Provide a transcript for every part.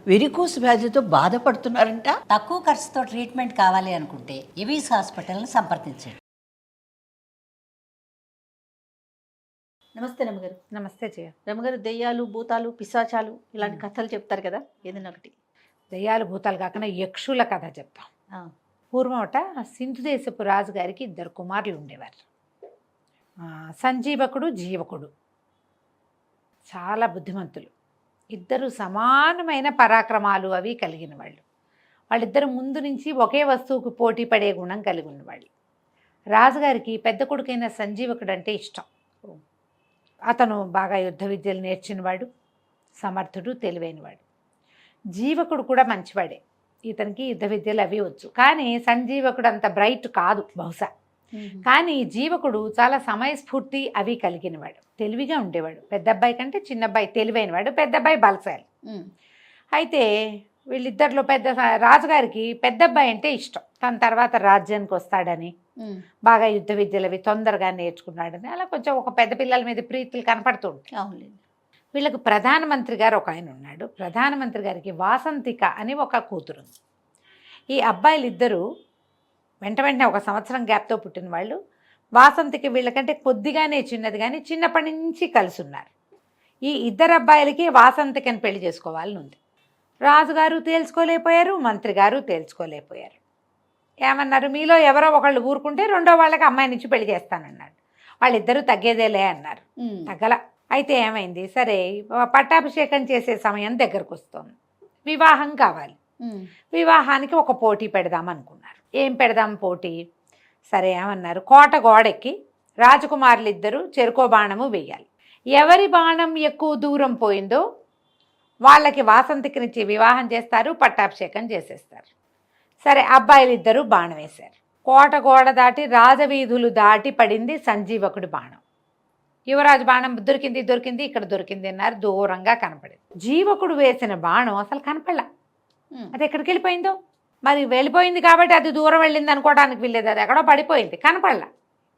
Varicose వ్యాధితో బాధపడుతున్నారంట. తక్కువ ఖర్చుతో ట్రీట్మెంట్ కావాలి అనుకుంటే ఎవిస్ హాస్పిటల్ని సంప్రదించండి. నమస్తే రమగారు. నమస్తే జయ. రమగారు, దెయ్యాలు, భూతాలు, పిశాచాలు ఇలాంటి కథలు చెప్తారు కదా, ఏదైనా ఒకటి. దయ్యాలు భూతాలు కాకుండా యక్షుల కథ చెప్తాం. పూర్వమట సింధు దేశపు రాజుగారికి 2 కుమారులు ఉండేవారు. సంజీవకుడు, జీవకుడు. చాలా బుద్ధిమంతులు. ఇద్దరు సమానమైన పరాక్రమాలు అవి కలిగిన వాళ్ళు. వాళ్ళిద్దరు ముందు నుంచి ఒకే వస్తువుకు పోటీ పడే గుణం కలిగి ఉన్నవాళ్ళు. రాజుగారికి పెద్ద కొడుకైన సంజీవకుడు అంటే ఇష్టం. అతను బాగా యుద్ధ విద్యలు నేర్చినవాడు, సమర్థుడు, తెలివైనవాడు. జీవకుడు కూడా మంచివాడే. ఇతనికి యుద్ధ విద్యలు అవి వచ్చు. కానీ సంజీవకుడు అంత బ్రైట్ కాదు బహుశా. కానీ జీవకుడు చాలా సమయస్ఫూర్తి అవి కలిగినవాడు, తెలివిగా ఉండేవాడు. పెద్ద అబ్బాయి కంటే చిన్న అబ్బాయి తెలివైనవాడు, పెద్ద అబ్బాయి బలశాలి. అయితే వీళ్ళిద్దరిలో రాజుగారికి పెద్ద అబ్బాయి అంటే ఇష్టం. తన తర్వాత రాజ్యానికి వస్తాడని, బాగా యుద్ధ విద్యలు అవి తొందరగా నేర్చుకున్నాడని, అలా కొంచెం ఒక పెద్ద పిల్లల మీద ప్రీతులు కనపడుతూ ఉంటాయి. అవునండి. వీళ్ళకు ప్రధానమంత్రి గారు ఒక ఆయన ఉన్నాడు. ప్రధానమంత్రి గారికి వాసంతిక అని ఒక కూతురు ఉంది. ఈ అబ్బాయిలు ఇద్దరు వెంటనే 1 సంవత్సరం గ్యాప్తో పుట్టిన వాళ్ళు. వాసంతిక వీళ్ళకంటే కొద్దిగానే చిన్నది, కానీ చిన్నప్పటి నుంచి కలిసి ఉన్నారు. ఈ 2 అబ్బాయిలకి వాసంతికని పెళ్లి చేసుకోవాలని ఉంది. రాజుగారు తేల్చుకోలేకపోయారు, మంత్రి గారు తేల్చుకోలేకపోయారు. ఏమన్నారు, మీలో ఎవరో ఒకళ్ళు ఊరుకుంటే రెండో వాళ్ళకి అమ్మాయి నుంచి పెళ్లి చేస్తానన్నాడు. వాళ్ళిద్దరూ తగ్గేదేలే అన్నారు. తగ్గల. అయితే ఏమైంది, సరే పట్టాభిషేకం చేసే సమయం దగ్గరకు వస్తుంది, వివాహం కావాలి. వివాహానికి ఒక పోటీ పెడదాం అనుకున్నారు. ఏం పెడదాం పోటీ? సరే ఏమన్నారు, కోట గోడెక్కి రాజకుమారులు ఇద్దరు చెరుకో బాణము వేయాలి. ఎవరి బాణం ఎక్కువ దూరం పోయిందో వాళ్ళకి వాసంతికనిచ్చి వివాహం చేస్తారు, పట్టాభిషేకం చేసేస్తారు. సరే అబ్బాయిలు ఇద్దరు బాణం వేశారు. కోట గోడ దాటి రాజవీధులు దాటి పడింది సంజీవకుడి బాణం. యువరాజు బాణం దొరికింది, ఇక్కడ దొరికింది అన్నారు. దూరంగా కనపడింది. జీవకుడు వేసిన బాణం అసలు కనపడలా. అది ఎక్కడికి వెళ్ళిపోయిందో మరి. వెళ్ళిపోయింది కాబట్టి అది దూరం వెళ్ళింది అనుకోవడానికి వీల్లేదు. అది ఎక్కడో పడిపోయింది, కనపడలా.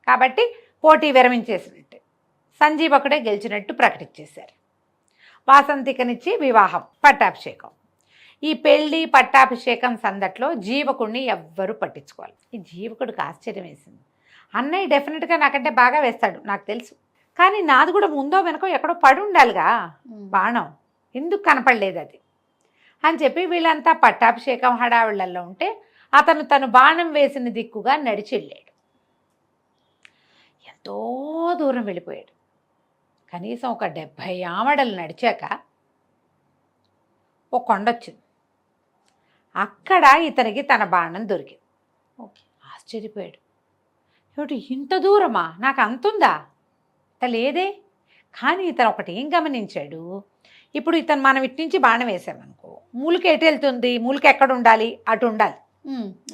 కాబట్టి పోటీ విరమించేసినట్టు, సంజీవకుడే గెలిచినట్టు ప్రకటించేశారు. వాసంతికనిచ్చి వివాహం, పట్టాభిషేకం. ఈ పెళ్ళి పట్టాభిషేకం సందట్లో జీవకుడిని ఎవ్వరూ పట్టించుకోవాలి. ఈ జీవకుడికి ఆశ్చర్యం వేసింది. అన్నయ్య డెఫినెట్గా నాకంటే బాగా వేస్తాడు, నాకు తెలుసు. కానీ నాది కూడా ముందో వెనకో ఎక్కడో పడి ఉండాలిగా బాణం, ఎందుకు కనపడలేదు అది అని చెప్పి వీళ్ళంతా పట్టాభిషేకం హడావిళ్ళల్లో ఉంటే అతను తను బాణం వేసిన దిక్కుగా నడిచి వెళ్ళాడు. ఎంతో దూరం వెళ్ళిపోయాడు. కనీసం ఒక 70 ఆమడలు నడిచాక ఒక కొండ వచ్చింది. అక్కడ ఇతనికి తన బాణం దొరికింది. ఆశ్చర్యపోయాడు. ఏమిటి ఇంత దూరమా, నాకు అంతుందా? లేదే. కానీ ఇతను ఒకటి ఏం గమనించాడు, ఇప్పుడు ఇతను మనం ఇటు నుంచి బాణం వేసామనుకో, మూలిక ఎటు వెళ్తుంది, మూలిక ఎక్కడ ఉండాలి, అటు ఉండాలి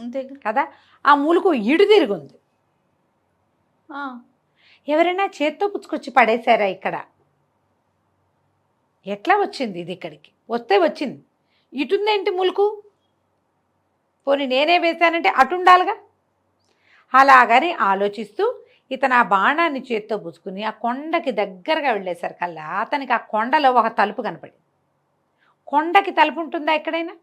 అంతే కదా. ఆ మూలుకు ఇడు తిరుగుంది. ఎవరైనా చేత్తో పుచ్చుకొచ్చి పడేశారా ఇక్కడ? ఎట్లా వచ్చింది ఇది ఇక్కడికి? వస్తే వచ్చింది, ఇటుందేంటి మూలుకు? పోనీ నేనే వేశానంటే అటు ఉండాలిగా. అలాగని ఆలోచిస్తూ ఇతను ఆ బాణాన్ని చేత్తో పుచ్చుకుని ఆ కొండకి దగ్గరగా వెళ్ళేసరికల్లా అతనికి ఆ కొండలో ఒక తలుపు కనపడింది. కొండకి తలుపు ఉంటుందా ఎక్కడైనా?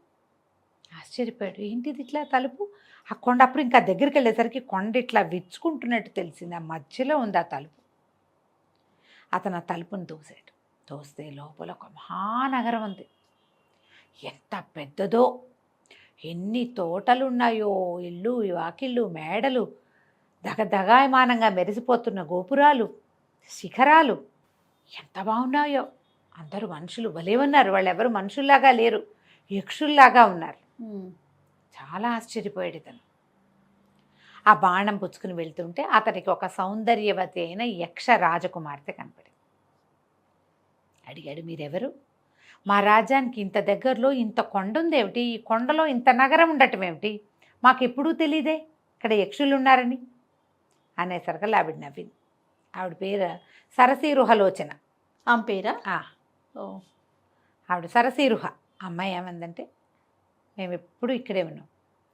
ఆశ్చర్యపోయాడు. ఏంటిది ఇట్లా తలుపు? ఆ కొండ అప్పుడు ఇంకా దగ్గరికి వెళ్ళేసరికి కొండ ఇట్లా విచ్చుకుంటున్నట్టు తెలిసింది. ఆ మధ్యలో ఉంది ఆ తలుపు. అతను ఆ తలుపుని తోసాడు. తోస్తే లోపల ఒక మహానగరం ఉంది. ఎంత పెద్దదో, ఎన్ని తోటలు ఉన్నాయో, ఇల్లు, వాకిళ్ళు, మేడలు, దగదగాయమానంగా మెరిసిపోతున్న గోపురాలు, శిఖరాలు ఎంత బాగున్నాయో. అందరూ మనుషులు భలే ఉన్నారు. వాళ్ళు ఎవరు మనుషుల్లాగా లేరు, యక్షుల్లాగా ఉన్నారు. చాలా ఆశ్చర్యపోయాడు ఇతను. ఆ బాణం పుచ్చుకుని వెళ్తుంటే అతనికి ఒక సౌందర్యవతి అయిన యక్ష రాజకుమార్తె కనపడింది. అడిగాడు, మీరెవరు? మా రాజ్యానికి ఇంత దగ్గరలో ఇంత కొండ ఉందేమిటి, ఈ కొండలో ఇంత నగరం ఉండటం ఏమిటి, మాకెప్పుడూ తెలీదే ఇక్కడ యక్షులు ఉన్నారని అనేసరికి ఆవిడ నవ్వింది. ఆవిడ పేరు సరసీరుహలోచన. ఆమె పేరా? ఆవిడ సరసీరుహ. అమ్మాయి ఏమందంటే, మేము ఎప్పుడు ఇక్కడే ఉన్నాం,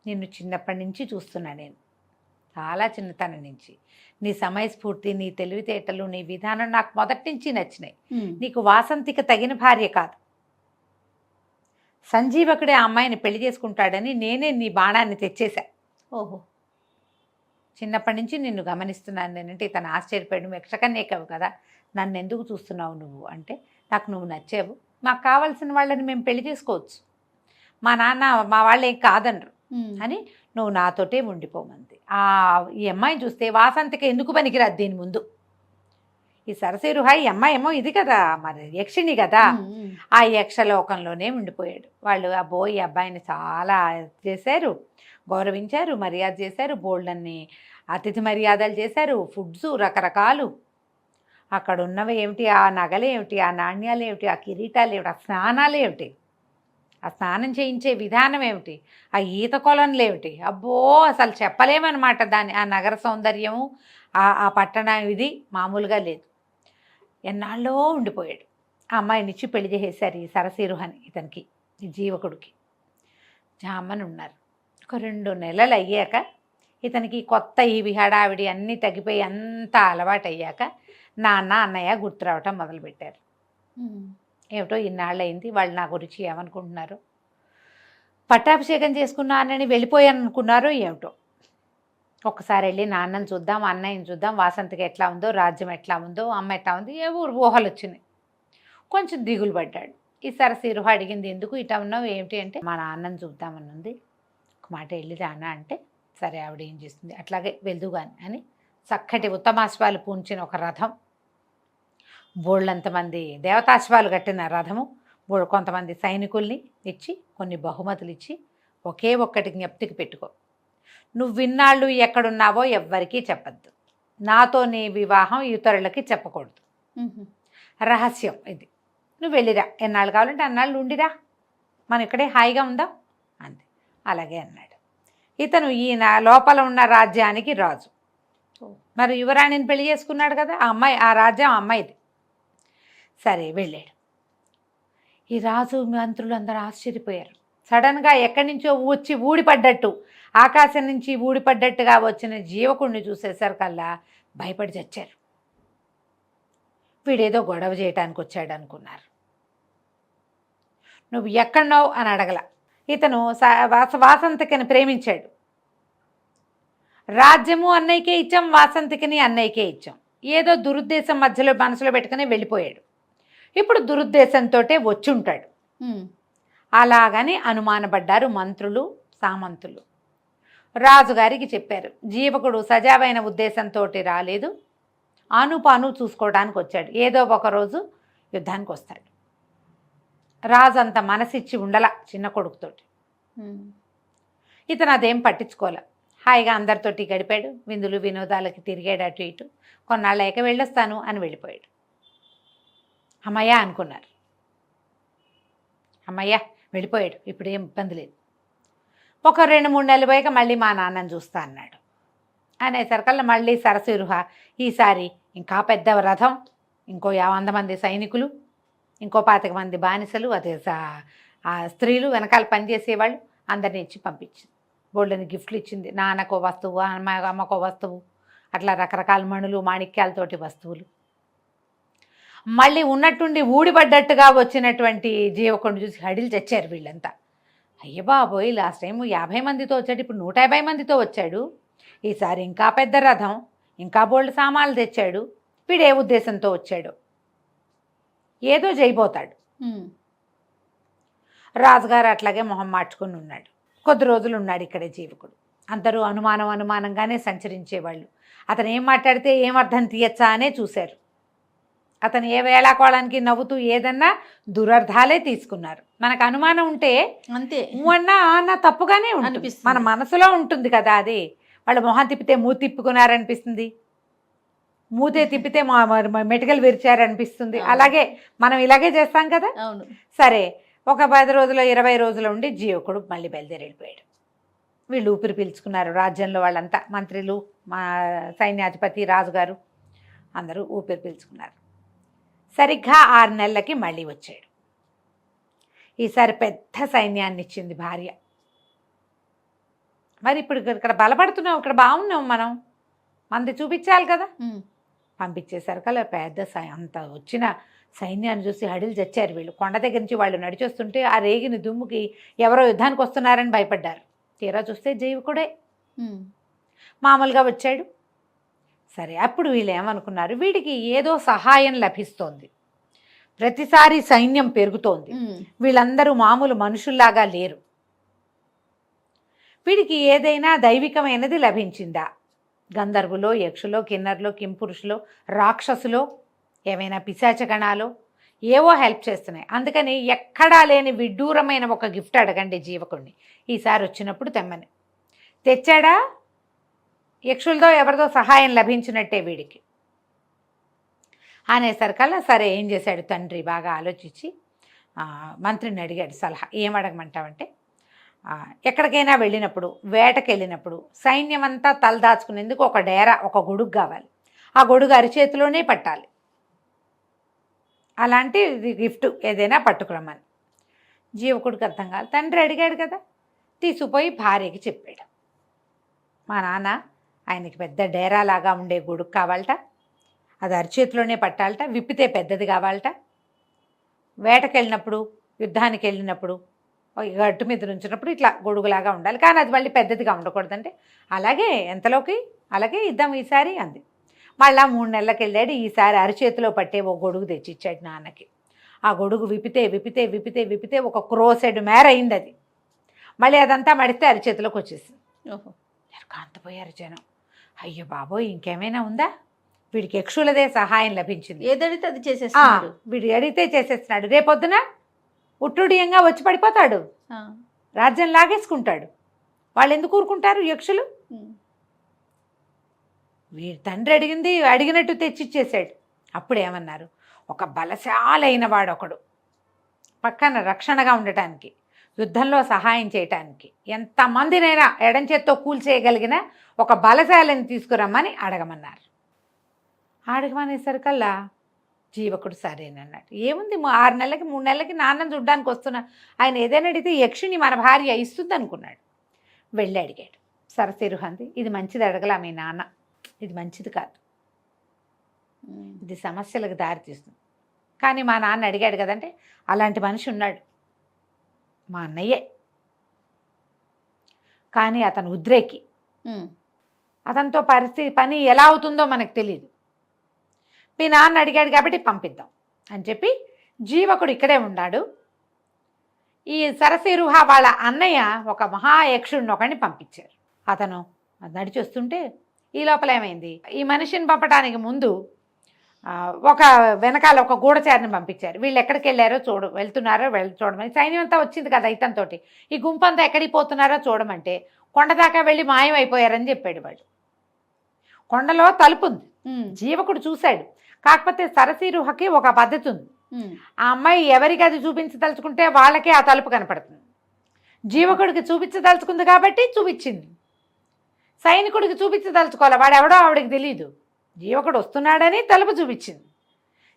నిన్ను చిన్నప్పటి నుంచి చూస్తున్నా నేను, చాలా చిన్నతనం నుంచి. నీ సమయస్ఫూర్తి, నీ తెలివితేటలు, నీ విధానం నాకు మొదటి నుంచి నచ్చినాయి. నీకు వాసంతిక తగిన భార్య కాదు, సంజీవకుడే ఆ అమ్మాయిని పెళ్లి చేసుకుంటాడని నేనే నీ బాణాన్ని తెచ్చేశా. ఓహో. చిన్నప్పటి నుంచి నిన్ను గమనిస్తున్నాను నేనంటే ఇతను ఆశ్చర్యపడి, నువ్వు యక్షకన్యకవు కదా, నన్ను ఎందుకు చూస్తున్నావు నువ్వు అంటే, నాకు నువ్వు నచ్చావు, మాకు కావాల్సిన వాళ్ళని మేము పెళ్లి చేసుకోవచ్చు, మా నాన్న మా వాళ్ళు ఏం కాదనరు అని నువ్వు నాతోటే ఉండిపోమంది. ఈ అమ్మాయిని చూస్తే వాసంతికి ఎందుకు పనికిరాదు దీని ముందు. ఈ సరసేరు హాయి అమ్మాయి ఏమో ఇది కదా, మరి యక్షిణి కదా, ఆ యక్షలోకంలోనే ఉండిపోయాడు. వాళ్ళు ఈ అబ్బాయిని చాలా చేశారు, గౌరవించారు, మర్యాద చేశారు, బోల్డన్ని అతిథి మర్యాదలు చేశారు, ఫుడ్స్ రకరకాలు. అక్కడ ఉన్నవి ఏమిటి, ఆ నగలు ఏమిటి, ఆ నాణ్యాలు ఏమిటి, ఆ కిరీటాలు ఏమిటి, ఆ స్నానాలు ఏమిటి, ఆ స్నానం చేయించే విధానం ఏమిటి, ఆ ఈత కొలనులు ఏమిటి, అబ్బో అసలు చెప్పలేమన్నమాట. ఆ నగర సౌందర్యము, ఆ పట్టణం ఇది మామూలుగా లేదు. ఎన్నాళ్ళో ఉండిపోయాడు. ఆ అమ్మాయినిచ్చి పెళ్లి చేసేశారు ఈ సరసీరుహని ఇతనికి, ఈ జీవకుడికి. జామని ఉన్నారు. ఒక 2 నెలలు అయ్యాక ఇతనికి కొత్త ఈ హడావిడి అన్నీ తగ్గిపోయి అంతా అలవాటు అయ్యాక నాన్న అన్నయ్య గుర్తు రావటం మొదలుపెట్టారు. ఏమిటో ఇన్నాళ్ళు అయింది, వాళ్ళు నా గురించి ఏమనుకుంటున్నారు, పట్టాభిషేకం చేసుకున్నానని వెళ్ళిపోయాను అనుకున్నారో ఏమిటో. ఒక్కసారి వెళ్ళి నాన్నని చూద్దాం, అన్నయ్యని చూద్దాం, వాసంతికి ఎట్లా ఉందో, రాజ్యం ఎట్లా ఉందో, అమ్మ ఎట్లా ఉంది, ఏ ఊహలు వచ్చినాయి. కొంచెం దిగులు పడ్డాడు. ఈ సరసీరుహ అడిగింది, ఎందుకు ఇటా ఉన్నావు ఏమిటి అంటే, మా నాన్నని చూద్దామని ఉంది, ఒక మాట వెళ్ళి రానా అంటే, సరే ఆవిడ ఏం చేస్తుంది, అట్లాగే వెళ్దుగాని అని చక్కటి ఉత్తమాశ్వాలు పూంచిన ఒక రథం, బోళ్ళంతమంది దేవతాశ్వాలు కట్టిన రథము, కొంతమంది సైనికుల్ని ఇచ్చి, కొన్ని బహుమతులు ఇచ్చి, ఒకే ఒక్కటి జ్ఞప్తికి పెట్టుకో, నువ్వు విన్నాళ్ళు ఎక్కడున్నావో ఎవ్వరికీ చెప్పద్దు, నాతో నీ వివాహం ఇతరులకి చెప్పకూడదు, రహస్యం ఇది, నువ్వు వెళ్ళిరా, ఎన్నాళ్ళు కావాలంటే అన్నాళ్ళు ఉండిరా, మనం ఇక్కడే హాయిగా ఉందాం అంతే. అలాగే అన్నాడు. ఇతను ఈయన లోపల ఉన్న రాజ్యానికి రాజు, మరి యువరాణిని పెళ్లి చేసుకున్నాడు కదా, ఆ అమ్మాయి, ఆ రాజ్యం అమ్మాయిది. సరే వెళ్ళాడు. ఈ రాజు మంత్రులు అందరూ ఆశ్చర్యపోయారు. సడన్గా ఎక్కడి నుంచో వచ్చి ఊడిపడ్డట్టు, ఆకాశం నుంచి ఊడిపడ్డట్టుగా వచ్చిన జీవకుడిని చూసేసరికల్లా భయపడి చచ్చారు. వీడేదో గొడవ చేయడానికి వచ్చాడు అనుకున్నారు. నువ్వు ఎక్కడున్నావు అని అడగల. ఇతను వాసంతికని ప్రేమించాడు. రాజ్యము అన్నయ్యకే ఇచ్చాం, వాసంతికని అన్నయ్యకే ఇచ్చాం. ఏదో దురుద్దేశం మధ్యలో మనసులో పెట్టుకుని వెళ్ళిపోయాడు. ఇప్పుడు దురుద్దేశంతో వచ్చి ఉంటాడు. అలాగని అనుమానపడ్డారు మంత్రులు, సామంతులు. రాజుగారికి చెప్పారు, జీవకుడు సజావైన ఉద్దేశంతో రాలేదు, ఆనుపాను చూసుకోవడానికి వచ్చాడు, ఏదో ఒకరోజు యుద్ధానికి వస్తాడు. రాజు అంత మనసిచ్చి ఉండల చిన్న కొడుకుతోటి. ఇతను అదేం పట్టించుకోలే, హాయిగా అందరితోటి గడిపాడు, విందులు వినోదాలకి తిరిగాడు, అటు ఇటు. కొన్నాళ్ళక వెళ్ళొస్తాను అని వెళ్ళిపోయాడు. అమ్మయ్య అనుకున్నారు, అమ్మయ్య వెళ్ళిపోయాడు, ఇప్పుడు ఏం ఇబ్బంది లేదు. ఒక 2-3 నెలలు పోయాక మళ్ళీ మా నాన్నని చూస్తా అన్నాడు. అనేసరికల్లా మళ్ళీ సరసీరుహ ఈసారి ఇంకా పెద్ద రథం, ఇంకో 50 మంది సైనికులు, ఇంకో 25 మంది బానిసలు, అదే స్త్రీలు వెనకాల పనిచేసేవాళ్ళు అందరినీ ఇచ్చి పంపించింది. బోల్డని గిఫ్ట్లు ఇచ్చింది. నాన్నకో వస్తువు, అమ్మకో వస్తువు, అట్లా రకరకాల మణులు మాణిక్యాలతోటి వస్తువులు. మళ్ళీ ఉన్నట్టుండి ఊడిపడ్డట్టుగా వచ్చినటువంటి జీవకుడిని చూసి హడిలు తెచ్చారు వీళ్ళంతా. అయ్య బాబోయ్, లాస్ట్ టైం 50 మందితో వచ్చాడు, ఇప్పుడు 150 మందితో వచ్చాడు, ఈసారి ఇంకా పెద్ద రథం, ఇంకా బోల్డ్ సామాన్లు తెచ్చాడు, వీడు ఏ ఉద్దేశంతో వచ్చాడు, ఏదో చేయబోతాడు. రాజుగారు అట్లాగే మొహం మార్చుకుని ఉన్నాడు. కొద్ది రోజులు ఉన్నాడు ఇక్కడే జీవకుడు. అందరూ అనుమానంగానే సంచరించేవాళ్ళు. అతను ఏం మాట్లాడితే ఏం అర్థం తీయచ్చా అనే చూశారు. అతను ఏ వేళాకోళానికి నవ్వుతూ ఏదన్నా దురర్థాలే తీసుకున్నారు. మనకు అనుమానం ఉంటే అంతే, అన్న తప్పుగానే ఉంటుంది, మన మనసులో ఉంటుంది కదా అది. వాళ్ళు మొహం తిప్పితే మూతి తిప్పుకున్నారనిపిస్తుంది, మూతే తిప్పితే మెటికలు విరిచారనిపిస్తుంది. అలాగే మనం ఇలాగే చేస్తాం కదా. అవును. సరే, ఒక 10 రోజులు 20 రోజులు ఉండి జీవకుడు మళ్ళీ బయలుదేరి వెళ్ళిపోయాడు. వీళ్ళు ఊపిరి పీల్చుకున్నారు. రాజ్యంలో వాళ్ళంతా, మంత్రులు, మా సైన్యాధిపతి, రాజుగారు అందరూ ఊపిరి పీల్చుకున్నారు. సరిగ్గా 6 నెలలకి మళ్ళీ వచ్చాడు. ఈసారి పెద్ద సైన్యాన్ని ఇచ్చింది భార్య. మరి ఇప్పుడు ఇక్కడ బలపడుతున్నాం, ఇక్కడ బాగున్నాం, మనం మంది చూపించాలి కదా. పంపించేసరికి అలా పెద్ద అంత వచ్చిన సైన్యాన్ని చూసి హడిలు చచ్చారు వీళ్ళు. కొండ దగ్గర నుంచి వాళ్ళు నడిచొస్తుంటే ఆ రేగిన దుమ్ముకి ఎవరో యుద్ధానికి వస్తున్నారని భయపడ్డారు. తీరా చూస్తే జీవకుడే మామూలుగా వచ్చాడు. సరే, అప్పుడు వీళ్ళు ఏమనుకున్నారు, వీడికి ఏదో సహాయం లభిస్తోంది, ప్రతిసారి సైన్యం పెరుగుతోంది, వీళ్ళందరూ మామూలు మనుషుల్లాగా లేరు, వీడికి ఏదైనా దైవికమైనది లభించిందా, గంధర్వులో, యక్షులో, కిన్నర్లో, కింపురుషులో, రాక్షసులో, ఏమైనా పిశాచగణాలో ఏవో హెల్ప్ చేస్తున్నాయి. అందుకని ఎక్కడా లేని విడ్డూరమైన ఒక గిఫ్ట్ అడగండి జీవకుడిని, ఈసారి వచ్చినప్పుడు తెమ్మని. తెచ్చాడా, యక్షులతో ఎవరిదో సహాయం లభించినట్టే వీడికి అనేసరికల్లా సరే ఏం చేశాడు తండ్రి, బాగా ఆలోచించి మంత్రిని అడిగాడు సలహా. ఏం అడగమంటావంటే, ఎక్కడికైనా వెళ్ళినప్పుడు, వేటకి వెళ్ళినప్పుడు సైన్యం అంతా తలదాచుకునేందుకు ఒక డేరా, ఒక గొడుగు కావాలి, ఆ గొడుగు అరిచేతిలోనే పట్టాలి, అలాంటి గిఫ్ట్ ఏదైనా పట్టుకురమ్మని. జీవకుడికి అర్థం కాదు, తండ్రి అడిగాడు కదా, తీసుకుపోయి భార్యకి చెప్పాడు. మా నాన్న ఆయనకి పెద్ద డేరా లాగా ఉండే గొడుగు కావాలట, అది అరిచేతిలోనే పట్టాలట, విప్పితే పెద్దది కావాలట, వేటకి వెళ్ళినప్పుడు, యుద్ధానికి వెళ్ళినప్పుడు, గట్టు మీద నుంచినప్పుడు ఇట్లా గొడుగులాగా ఉండాలి, కానీ అది మళ్ళీ పెద్దదిగా ఉండకూడదంటే అలాగే ఎంతలోకి అలాగే ఇద్దాం ఈసారి అంది. మళ్ళా 3 నెలలకు వెళ్ళాడు. ఈసారి అరిచేతిలో పట్టే ఓ గొడుగు తెచ్చిచ్చాడు నాన్నకి. ఆ గొడుగు విప్పితే విప్పితే విప్పితే విప్పితే ఒక క్రోసెడ్ మేర అయింది అది. మళ్ళీ అదంతా మడిస్తే అరిచేతిలోకి వచ్చేసింది. ఓహో, కాంతపోయారు జనం. అయ్యో బాబోయ్, ఇంకేమైనా ఉందా, వీడికి యక్షులదే సహాయం లభించింది, ఏదడితే అది చేసేస్తున్నాడు, వీడు అడిగితే చేసేస్తున్నాడు, రేపొద్దున ఉట్టుడియంగా వచ్చి పడిపోతాడు, రాజ్యం లాగేసుకుంటాడు, వాళ్ళు ఎందుకు ఊరుకుంటారు యక్షులు. వీడి తండ్రి అడిగినట్టు తెచ్చిచ్చేసాడు. అప్పుడు ఏమన్నారు, ఒక బలశాలైన వాడొకడు పక్కన రక్షణగా ఉండటానికి, యుద్ధంలో సహాయం చేయటానికి, ఎంతమందినైనా ఎడం చేత్తో కూల్చేయగలిగిన ఒక బలశాలని తీసుకురమ్మని అడగమన్నారు. అడగమనేసరికల్లా జీవకుడు సరేనన్నాడు. ఏముంది, 6 నెలలకి 3 నెలలకి నాన్నని చూడ్డానికి వస్తున్నా, ఆయన ఏదైనా అడిగితే యక్షిని మన భార్య ఇస్తుంది అనుకున్నాడు. వెళ్ళి అడిగాడు. సరసిరుహంది, ఇది మంచిది అడగలా మీ నాన్న, ఇది మంచిది కాదు, ఇది సమస్యలకు దారితీస్తుంది. కానీ మా నాన్న అడిగాడు కదంటే, అలాంటి మనిషి ఉన్నాడు, మా అన్నయ్యే, కానీ అతను ఉద్రేకి, అతనితో పని ఎలా అవుతుందో మనకు తెలియదు, మీ నాన్న అడిగాడు కాబట్టి పంపిద్దాం అని చెప్పి జీవకుడు ఇక్కడే ఉన్నాడు. ఈ సరసిరుహ వాళ్ళ అన్నయ్య ఒక మహాయక్షుడిని ఒకడిని పంపించారు. అతను నడిచొస్తుంటే ఈ లోపల ఏమైంది, ఈ మనిషిని పంపడానికి ముందు ఒక వెనకాల ఒక గూఢచారిని పంపించారు. వీళ్ళు ఎక్కడికి వెళ్ళారో వెళ్తున్నారో చూడమని. సైన్యం అంతా వచ్చింది కదా ఇతనితోటి, ఈ గుంపంతా ఎక్కడికి పోతున్నారో చూడమంటే కొండ దాకా వెళ్ళి మాయమైపోయారని చెప్పాడు వాడు. కొండలో తలుపు ఉంది, జీవకుడు చూశాడు. కాకపోతే సరసిరుహకి ఒక పద్ధతి ఉంది, ఆ అమ్మాయి ఎవరికి అది చూపించదలుచుకుంటే వాళ్ళకే ఆ తలుపు కనపడుతుంది. జీవకుడికి చూపించదలుచుకుంది కాబట్టి చూపించింది, సైనికుడికి చూపించదలుచుకోవాలి, వాడెవడో ఆవిడకి తెలియదు, జీవకుడు వస్తున్నాడని తలుపు చూపించింది.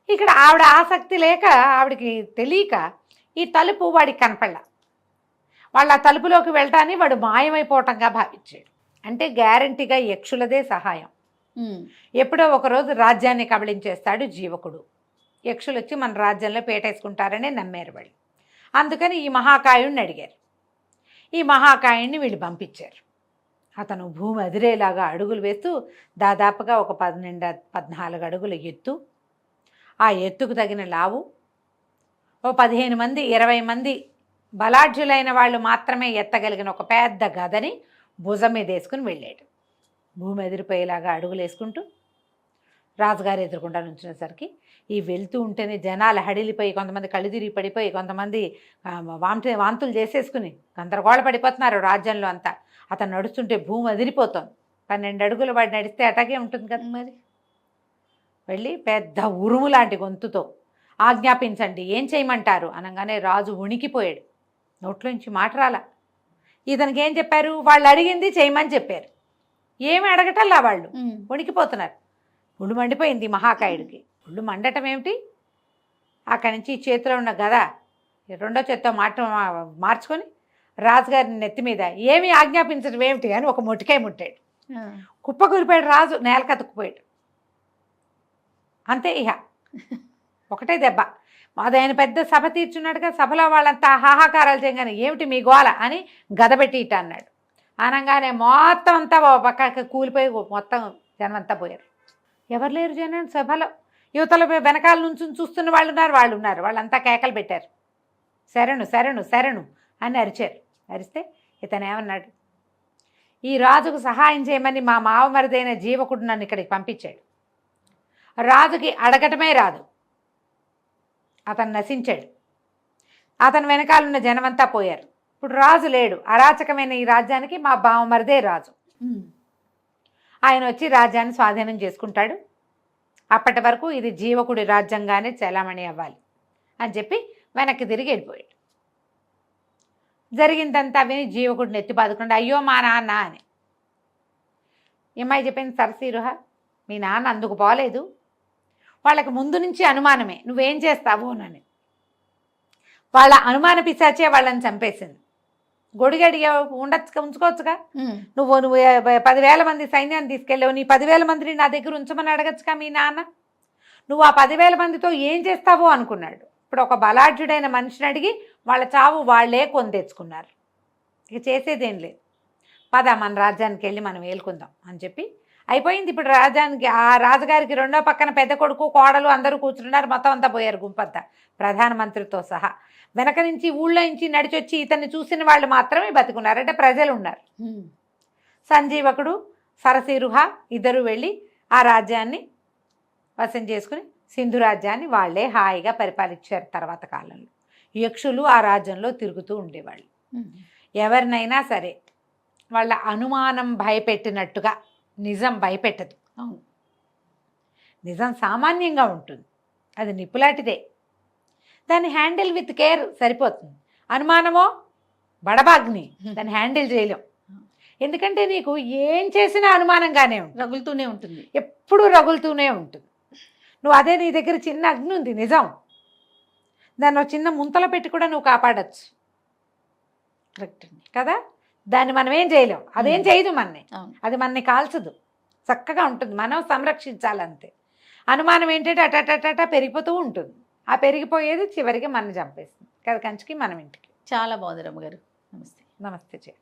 ఇక్కడ ఆవిడ ఆసక్తి లేక, ఆవిడకి తెలియక ఈ తలుపు వాడికి కనపడలా. వాళ్ళు ఆ తలుపులోకి వెళ్ళటాన్ని వాడు మాయమైపోవటంగా భావించాడు. అంటే గ్యారంటీగా యక్షులదే సహాయం. ఎప్పుడో ఒకరోజు రాజ్యాన్ని కబళించేస్తాడు జీవకుడు. యక్షులు వచ్చి మన రాజ్యంలో పేటేసుకుంటారని నమ్మారు వాళ్ళు. అందుకని ఈ మహాకాయుడిని అడిగారు. ఈ మహాకాయుడిని వీళ్ళు పంపించారు. అతను భూమి అదిరేలాగా అడుగులు వేస్తూ దాదాపుగా ఒక 12-14 అడుగుల ఎత్తు, ఆ ఎత్తుకు తగిన లావు, ఓ 15 మంది 20 మంది బలాఢ్యులైన వాళ్ళు మాత్రమే ఎత్తగలిగిన ఒక పెద్ద గదని భుజం మీద వేసుకుని వెళ్ళాడు. భూమి ఎదిరిపోయేలాగా అడుగులు వేసుకుంటూ రాజుగారు ఎదురుకుండా నుంచినసరికి ఈ వెళ్తూ ఉంటేనే జనాలు హడిలిపోయి, కొంతమంది కళ్ళు తిరిగి పడిపోయి, కొంతమంది వాంతులు చేసేసుకుని గందరగోళ పడిపోతున్నారు రాజ్యంలో అంతా. అతను నడుస్తుంటే భూమి అదిరిపోతుంది. 12 అడుగులు వాడు నడిస్తే అటాగే ఉంటుంది కదా. మరి వెళ్ళి పెద్ద ఉరుము లాంటి గొంతుతో ఆజ్ఞాపించండి, ఏం చేయమంటారు అనగానే రాజు ఉణికిపోయాడు. నోట్లోంచి మాట రాలా. ఇతనికి ఏం చెప్పారు, వాళ్ళు అడిగింది చేయమని చెప్పారు, ఏమి అడగటల్లా వాళ్ళు ఉణికిపోతున్నారు. ఒళ్ళు మండిపోయింది మహాకాయుడికి. ఒళ్ళు మండటం ఏమిటి, అక్కడి నుంచి చేతిలో ఉన్న గద రెండో చేత్తో మార్చుకొని రాజుగారిని నెత్తి మీద ఏమి ఆజ్ఞాపించడం ఏమిటి అని ఒక మొటికాయ ముట్టాడు. కుప్పకూలిపోయాడు రాజు, నేల కతుక్కుపోయాడు. అంతే. ఇహ ఒకటే దెబ్బ. అది ఆయన పెద్ద సభ తీర్చున్నాడుగా, సభలో వాళ్ళంతా హాహాకారాలు చేయగానే ఏమిటి మీ గోల అని గదబెట్టి ఇట అన్నాడు. అనగానే మొత్తం అంతా పక్కకి కూలిపోయి మొత్తం జనం అంతా పోయారు. ఎవరు లేరు జనం సభలో. యువతల వెనకాల నుంచి చూస్తున్న వాళ్ళు ఉన్నారు. వాళ్ళంతా కేకలు పెట్టారు, శరణు శరణు శరణు అని అరిచారు. అరిస్తే ఇతను ఏమన్నాడు, ఈ రాజుకు సహాయం చేయమని మా మావమరిదైన జీవకుడు నన్ను ఇక్కడికి పంపించాడు. రాజుకి అడగటమే రాదు, అతను నశించాడు. అతని వెనకాలన్న జనమంతా పోయారు. ఇప్పుడు రాజు లేడు. అరాచకమైన ఈ రాజ్యానికి మా బావమరిదే రాజు. ఆయన వచ్చి రాజ్యాన్ని స్వాధీనం చేసుకుంటాడు. అప్పటి వరకు ఇది జీవకుడి రాజ్యంగానే చలామణి అవ్వాలి అని చెప్పి వెనక్కి తిరిగి వెళ్ళిపోయాడు. జరిగిందంతా విని జీవకుడిని ఎత్తి బాదుకుంటే అయ్యో మా నాన్న అని. ఏమై చెప్పింది సరసీరుహ, మీ నాన్న అందుకు పోలేదు, వాళ్ళకి ముందు నుంచి అనుమానమే నువ్వేం చేస్తావు అని. వాళ్ళ అనుమాన పిశాచే వాళ్ళని చంపేసింది. గొడిగడి ఉంచుకోవచ్చుగా. నువ్వు 10,000 మంది సైన్యాన్ని తీసుకెళ్ళావు, నీ 10,000 మందిని నా దగ్గర ఉంచమని అడగచ్చుగా మీ నాన్న. నువ్వు ఆ 10,000 మందితో ఏం చేస్తావో అనుకున్నాడు. ఇప్పుడు ఒక బలాఢ్యుడైన మనిషిని అడిగి వాళ్ళ చావు వాళ్లే కొని తెచ్చుకున్నారు. ఇక చేసేదేం లేదు, పద మన రాజ్యానికి వెళ్ళి మనం ఏలుకుందాం అని చెప్పి అయిపోయింది. ఇప్పుడు రాజ్యానికి ఆ రాజుగారికి రెండో పక్కన పెద్ద కొడుకు కోడలు అందరూ కూర్చున్నారు. మొత్తం అంతా పోయారు గుంపంతా, ప్రధానమంత్రితో సహా. వెనక నుంచి ఊళ్ళో నుంచి నడిచొచ్చి ఇతన్ని చూసిన వాళ్ళు మాత్రమే బతికున్నారు, అంటే ప్రజలు ఉన్నారు. సంజీవకుడు సరసీరుహ ఇద్దరు వెళ్ళి ఆ రాజ్యాన్ని వశం చేసుకుని సింధు రాజ్యాన్ని వాళ్లే హాయిగా పరిపాలించారు. తర్వాత కాలంలో యక్షులు ఆ రాజ్యంలో తిరుగుతూ ఉండేవాళ్ళు. ఎవరినైనా సరే వాళ్ళ అనుమానం భయపెట్టినట్టుగా నిజం భయపెట్టదు. అవును, నిజం సామాన్యంగా ఉంటుంది, అది నిప్పులాంటిదే. దాన్ని హ్యాండిల్ విత్ కేర్ సరిపోతుంది. అనుమానమో బడబాగ్ని, దాన్ని హ్యాండిల్ చేయలేం. ఎందుకంటే నీకు ఏం చేసినా అనుమానంగానే ఉంటుంది, రగులుతూనే ఉంటుంది, ఎప్పుడూ రగులుతూనే ఉంటుంది. నువ్వు అదే నీ దగ్గర చిన్న అగ్ని ఉంది నిజం, దాన్ని ఒక చిన్న ముంతలో పెట్టి కూడా నువ్వు కాపాడచ్చు. కరెక్ట్ అండి కదా, దాన్ని మనం ఏం చేయలేం, అదేం చేయదు మనని, అవును. అది మనని కాల్చదు, చక్కగా ఉంటుంది, మనం సంరక్షించాలంతే. అనుమానం ఏంటంటే అటటట పెరిగిపోతూ ఉంటుంది. ఆ పెరిగిపోయేది చివరికి మనం చంపేస్తుంది కదా, కంచికి మనం ఇంటికి. చాలా బాగుంది రమ్మగారు. నమస్తే. నమస్తే.